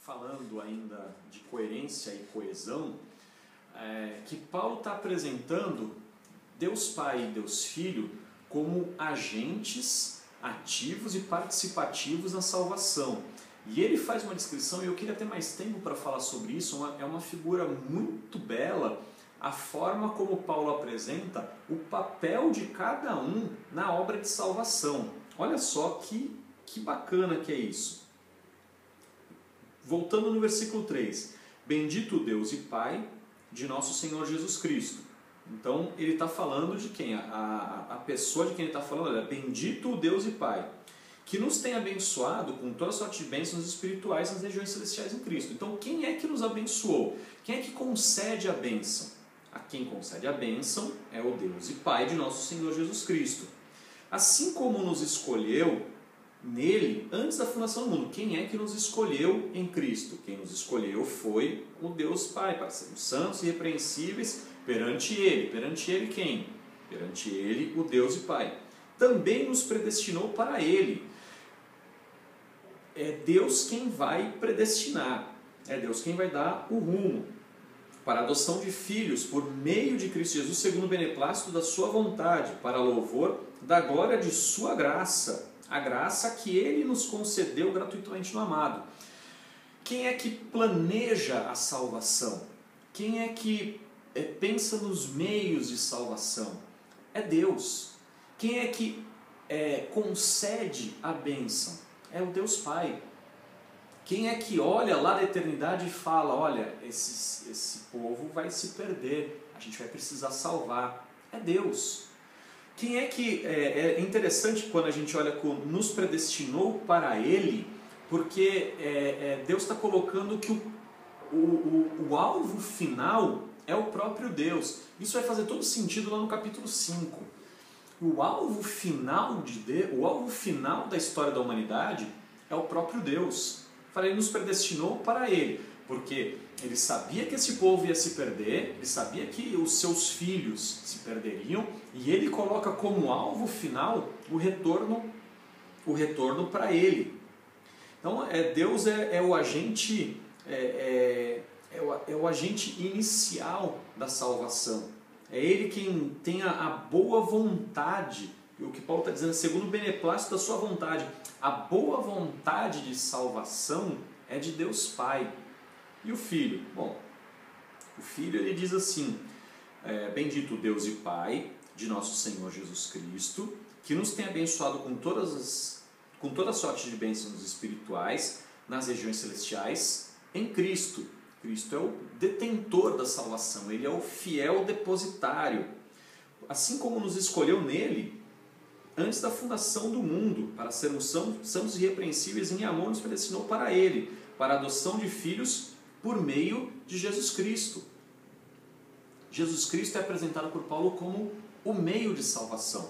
falando ainda de coerência e coesão, que Paulo está apresentando Deus Pai e Deus Filho como agentes ativos e participativos na salvação. E ele faz uma descrição, e eu queria ter mais tempo para falar sobre isso, é uma figura muito bela, a forma como Paulo apresenta o papel de cada um na obra de salvação. Olha só que bacana que é isso. Voltando no versículo 3, bendito Deus e Pai de nosso Senhor Jesus Cristo. Então ele está falando de quem? A pessoa de quem ele está falando, olha, bendito o Deus e Pai, que nos tem abençoado com toda sorte de bênçãos espirituais nas regiões celestiais em Cristo. Então quem é que nos abençoou? Quem é que concede a bênção? A quem concede a bênção é o Deus e Pai de nosso Senhor Jesus Cristo. Assim como nos escolheu nele antes da fundação do mundo. Quem é que nos escolheu em Cristo? Quem nos escolheu foi o Deus Pai, para sermos santos e irrepreensíveis perante Ele. Perante Ele quem? Perante Ele, o Deus e Pai. Também nos predestinou para Ele. É Deus quem vai predestinar. É Deus quem vai dar o rumo para a adoção de filhos por meio de Cristo Jesus, segundo o beneplácito da sua vontade, para louvor da glória de sua graça, a graça que Ele nos concedeu gratuitamente no amado. Quem é que planeja a salvação? Quem é que pensa nos meios de salvação? É Deus. Quem é que concede a bênção? É o Deus Pai. Quem é que olha lá da eternidade e fala, olha, esse povo vai se perder, a gente vai precisar salvar? É Deus. Quem é que... É interessante quando a gente olha com nos predestinou para Ele, porque Deus está colocando que o alvo final é o próprio Deus. Isso vai fazer todo sentido lá no capítulo 5. O alvo final de Deus, o alvo final da história da humanidade é o próprio Deus. Ele nos predestinou para Ele, porque Ele sabia que esse povo ia se perder, Ele sabia que os seus filhos se perderiam, e Ele coloca como alvo final o retorno para Ele. Então Deus é o agente o agente inicial da salvação. É Ele quem tem a boa vontade, o que Paulo está dizendo, segundo o beneplácito da sua vontade. A boa vontade de salvação é de Deus Pai. E o Filho? Bom, o Filho ele diz assim, bendito Deus e Pai de nosso Senhor Jesus Cristo, que nos tem abençoado com toda sorte de bênçãos espirituais nas regiões celestiais em Cristo. Cristo é o detentor da salvação, Ele é o fiel depositário. Assim como nos escolheu nele, antes da fundação do mundo, para sermos santos e irrepreensíveis, em amor nos predestinou para Ele, para a adoção de filhos por meio de Jesus Cristo. Jesus Cristo é apresentado por Paulo como o meio de salvação.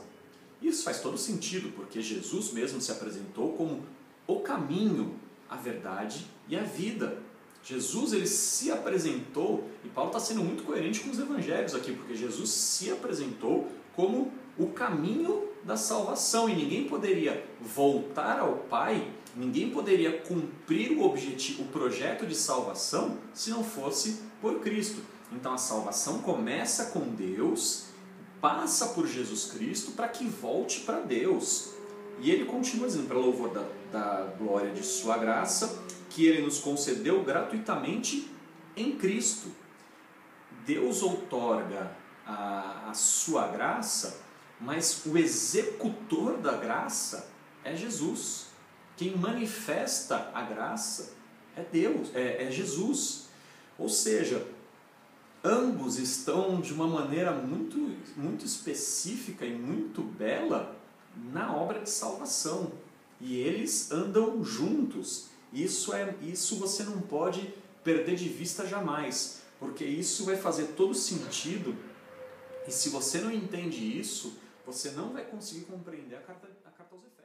Isso faz todo sentido, porque Jesus mesmo se apresentou como o caminho, a verdade e a vida. Jesus ele se apresentou, e Paulo está sendo muito coerente com os evangelhos aqui, porque Jesus se apresentou como o caminho da salvação, e ninguém poderia voltar ao Pai, ninguém poderia cumprir o projeto de salvação se não fosse por Cristo. Então a salvação começa com Deus, passa por Jesus Cristo para que volte para Deus. E ele continua dizendo, para louvor da glória de sua graça, que Ele nos concedeu gratuitamente em Cristo. Deus outorga a sua graça, mas o executor da graça é Jesus. Quem manifesta a graça é Deus, é Jesus. Ou seja, ambos estão de uma maneira muito, muito específica e muito bela na obra de salvação. E eles andam juntos. Isso você não pode perder de vista jamais, porque isso vai fazer todo sentido, e se você não entende isso, você não vai conseguir compreender a carta aos Efésios.